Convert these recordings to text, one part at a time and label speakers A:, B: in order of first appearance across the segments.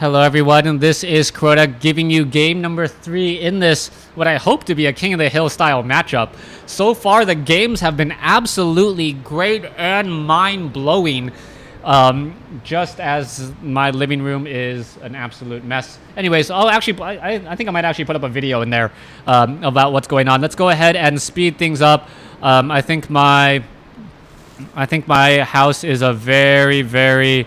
A: Hello everyone, and this is KoTH giving you game number 3 in this, what I hope to be a King of the Hill style matchup. So far, the games have been absolutely great and mind-blowing, just as my living room is an absolute mess. Anyways, I think I might actually put up a video in there about what's going on. Let's go ahead and speed things up. I think my house is a very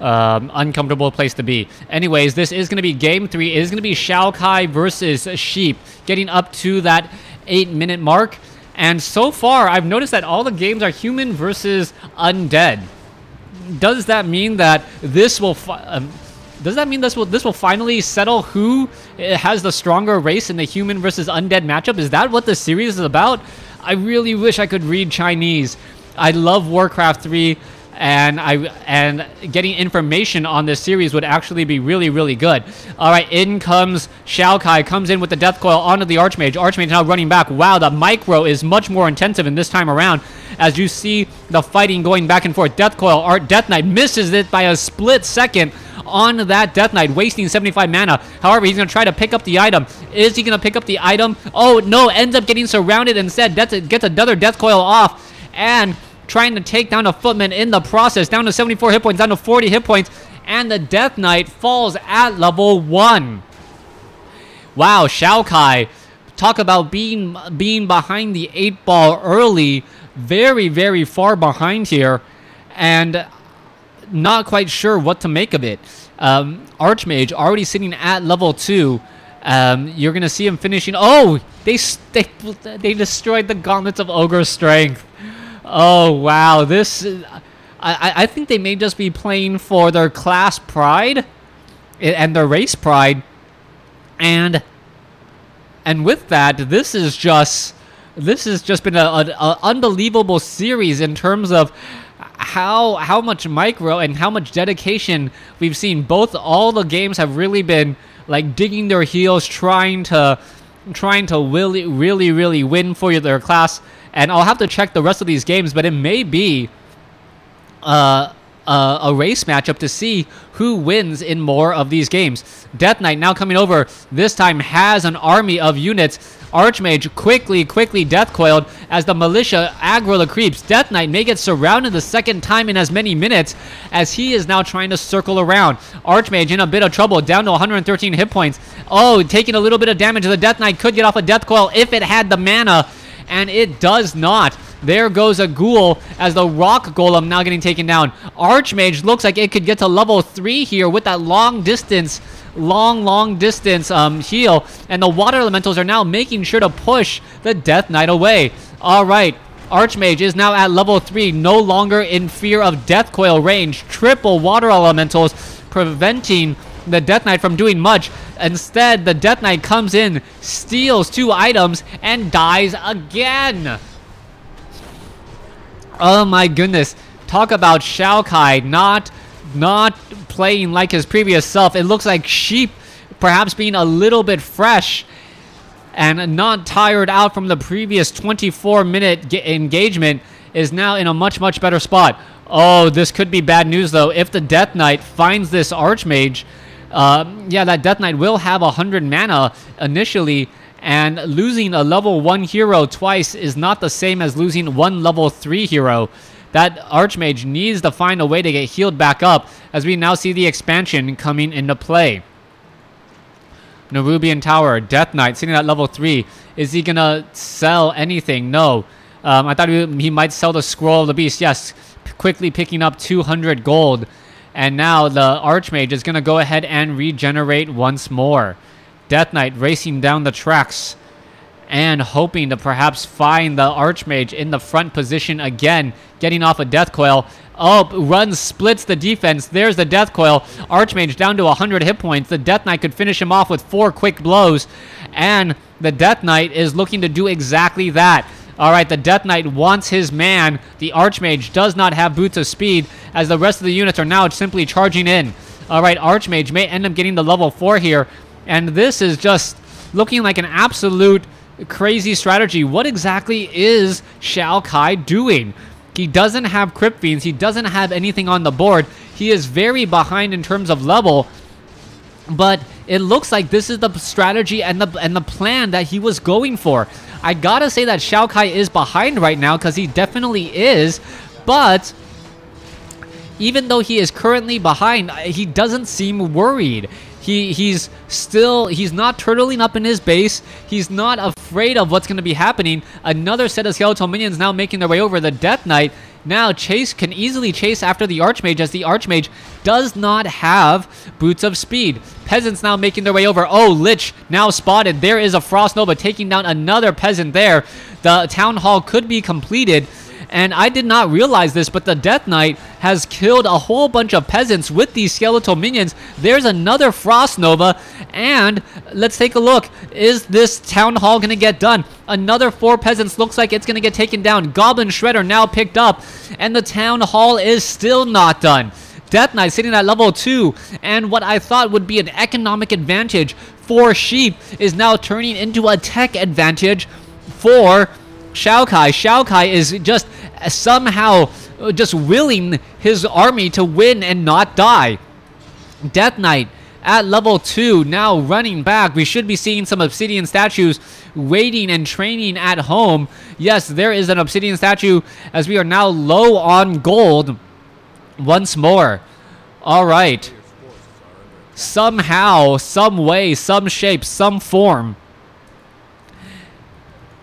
A: uncomfortable place to be. Anyways, this is going to be game 3. It is going to be Xiaokai versus Sheep, getting up to that 8-minute mark. And so far, I've noticed that all the games are human versus undead. Does that mean that this will finally settle who has the stronger race in the human versus undead matchup? Is that what the series is about? I really wish I could read Chinese. I love WarCraft 3. And getting information on this series would actually be really good. Alright, in comes Xiaokai, comes in with the Death Coil onto the Archmage. Archmage now running back. Wow, the micro is much more intensive in this time around, as you see the fighting going back and forth. Death Coil, Death Knight misses it by a split second on that Death Knight, wasting 75 mana. However, he's going to try to pick up the item. Is he going to pick up the item? Oh, no, ends up getting surrounded instead. Gets another Death Coil off, and trying to take down a footman in the process, down to 74 hit points, down to 40 hit points, and the Death Knight falls at level 1. Wow, Xiaokai, talk about being behind the 8 ball early, very far behind here, and not quite sure what to make of it. Archmage already sitting at level 2. You're gonna see him finishing. Oh, they destroyed the gauntlets of Ogre Strength. Oh, wow. This, I think they may just be playing for their class pride and their race pride. And with that, this has just been an unbelievable series in terms of how much micro and how much dedication we've seen. All the games have really been like digging their heels, trying to really win for their class. And I'll have to check the rest of these games, but it may be a race matchup to see who wins in more of these games. Death Knight now coming over. This time has an army of units. Archmage quickly Death Coiled as the militia aggro the creeps. Death Knight may get surrounded the second time in as many minutes, as he is now trying to circle around. Archmage in a bit of trouble, down to 113 hit points. Oh, taking a little bit of damage. The Death Knight could get off a Death Coil if it had the mana, and it does not. There goes a ghoul as the rock golem now getting taken down. Archmage looks like it could get to level 3 here with that long distance heal, and the water elementals are now making sure to push the Death Knight away. All right, Archmage is now at level 3, no longer in fear of Death Coil range. Triple water elementals preventing the Death Knight from doing much. Instead, the Death Knight comes in, steals 2 items, and dies again. Oh my goodness. Talk about Xiaokai not playing like his previous self. It looks like Sheep perhaps being a little bit fresh and not tired out from the previous 24-minute engagement is now in a much better spot. Oh, this could be bad news though. If the Death Knight finds this Archmage, yeah, that Death Knight will have 100 mana initially, and losing a level 1 hero twice is not the same as losing one level 3 hero. That Archmage needs to find a way to get healed back up, as we now see the expansion coming into play. Nerubian Tower, Death Knight sitting at level 3. Is he gonna sell anything? No. I thought he might sell the Scroll of the Beast. Yes, quickly picking up 200 gold. And now the Archmage is going to go ahead and regenerate once more. Death Knight racing down the tracks and hoping to perhaps find the Archmage in the front position again, getting off a Death Coil. Oh, runs, splits the defense. There's the Death Coil. Archmage down to 100 hit points. The Death Knight could finish him off with 4 quick blows, and the Death Knight is looking to do exactly that. Alright, the Death Knight wants his man. The Archmage does not have boots of speed, as the rest of the units are now simply charging in. Alright, Archmage may end up getting the level 4 here, and this is just looking like an absolute crazy strategy. What exactly is Xiaokai doing? He doesn't have Crypt Fiends. He doesn't have anything on the board. He is very behind in terms of level. But it looks like this is the strategy and the plan that he was going for. I gotta say that Xiaokai is behind right now, because he definitely is. But even though he is currently behind, he doesn't seem worried. He's not turtling up in his base. He's not afraid of what's going to be happening. Another set of skeletal minions now making their way over. The Death Knight now can easily chase after the Archmage, as the Archmage does not have Boots of Speed. Peasants now making their way over. Oh, Lich now spotted. There is a Frost Nova taking down another peasant there. The Town Hall could be completed. And I did not realize this, but the Death Knight has killed a whole bunch of peasants with these skeletal minions. There's another Frost Nova, and let's take a look. Is this Town Hall going to get done? Another 4 peasants looks like it's going to get taken down. Goblin Shredder now picked up, and the Town Hall is still not done. Death Knight sitting at level 2, and what I thought would be an economic advantage for Sheep is now turning into a tech advantage for Xiaokai. Xiaokai is just somehow just willing his army to win and not die. Death Knight at level 2 now running back. We should be seeing some obsidian statues waiting and training at home. Yes, there is an obsidian statue, as we are now low on gold once more. All right. Somehow, some way, some shape, some form,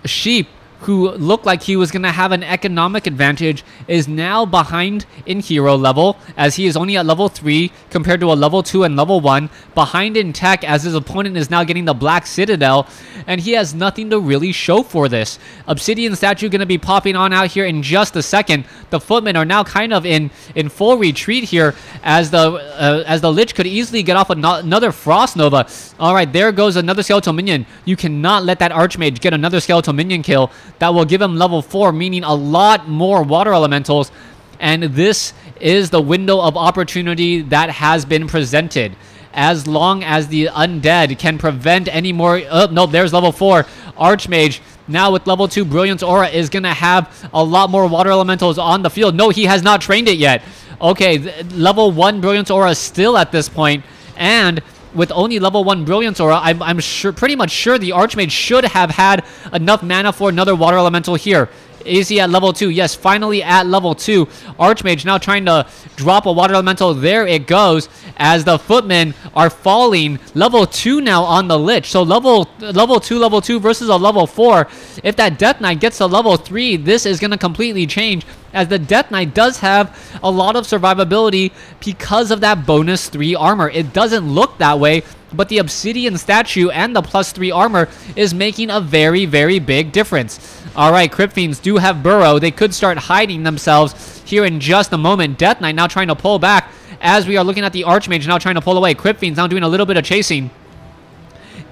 A: Sheep, who looked like he was going to have an economic advantage, is now behind in hero level, as he is only at level 3 compared to a level 2 and level 1. Behind in tech, as his opponent is now getting the Black Citadel, and he has nothing to really show for this. Obsidian statue going to be popping on out here in just a second. The footmen are now kind of in full retreat here, as the Lich could easily get off another Frost Nova. All right, there goes another skeletal minion. You cannot let that Archmage get another skeletal minion kill. That will give him level 4, meaning a lot more water elementals. And this is the window of opportunity that has been presented. As long as the Undead can prevent any more... Oh, no, there's level 4. Archmage, now with level 2 Brilliance Aura, is going to have a lot more water elementals on the field. No, he has not trained it yet. Okay, level 1 Brilliance Aura still at this point. And with only level 1 Brilliance Aura, I'm pretty much sure the Archmage should have had enough mana for another water elemental here. Is he at level 2? Yes, finally at level 2. Archmage now trying to drop a water elemental. There it goes, as the footmen are falling. Level 2 now on the Lich. So level 2 versus a level 4. If that Death Knight gets to level 3, this is going to completely change, as the Death Knight does have a lot of survivability because of that bonus 3 armor. It doesn't look that way, but the Obsidian statue and the +3 armor is making a very, very big difference. All right, Crypt Fiends do have Burrow. They could start hiding themselves here in just a moment. Death Knight now trying to pull back, as we are looking at the Archmage now trying to pull away. Crypt Fiends now doing a little bit of chasing.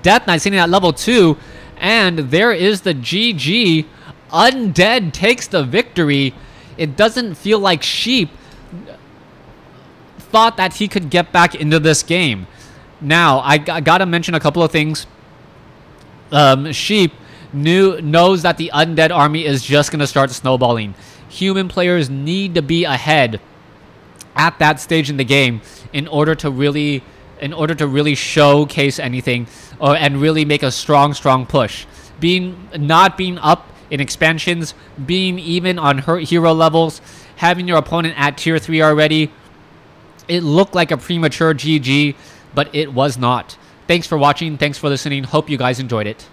A: Death Knight sitting at level 2, and there is the GG. Undead takes the victory. It doesn't feel like Sheep thought that he could get back into this game. Now, I gotta mention a couple of things. Sheep knows that the Undead army is just gonna start snowballing. Human players need to be ahead at that stage in the game in order to really showcase anything, and really make a strong push. Not being up in expansions, being even on hero levels, having your opponent at tier 3 already, it looked like a premature GG, but it was not. Thanks for watching. Thanks for listening. Hope you guys enjoyed it.